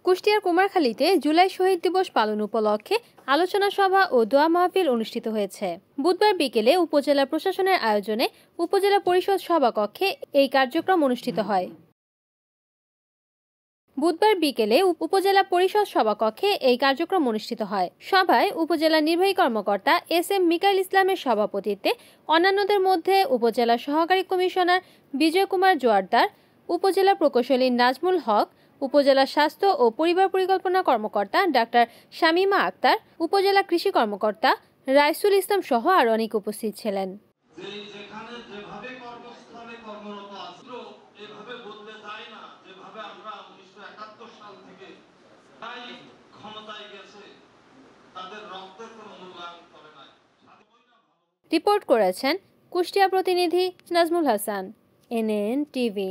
কুষ্টিয়ার কুমারখালীতে জুলাই শহীদ দিবস পালন উপলক্ষে আলোচনা সভা ও দোয়া মাহফিল অনুষ্ঠিত হয়েছে। বুধবার বিকেলে উপজেলা প্রশাসনের আয়োজনে উপজেলা পরিষদ সভাকক্ষে এই কার্যক্রম অনুষ্ঠিত হয়। সভায় উপজেলা নির্বাহী কর্মকর্তা এস.এম. মিকাইল ইসলামের সভাপতিত্বে অন্যান্যদের মধ্যে উপজেলা সহকারী কমিশনার বিজয় কুমার জোয়ারদার, উপজেলা প্রকৌশলী নাজমুল হক, উপজেলা স্বাস্থ্য ও পরিবার পরিকল্পনা কর্মকর্তা ডাক্তার শামীমা আক্তার, উপজেলা কৃষি কর্মকর্তা রাইসুল ইসলাম সহ আরো অনেক উপস্থিত ছিলেন। রিপোর্ট করেছেন কুষ্টিয়া প্রতিনিধি নাজমুল হাসান, NN টিভি।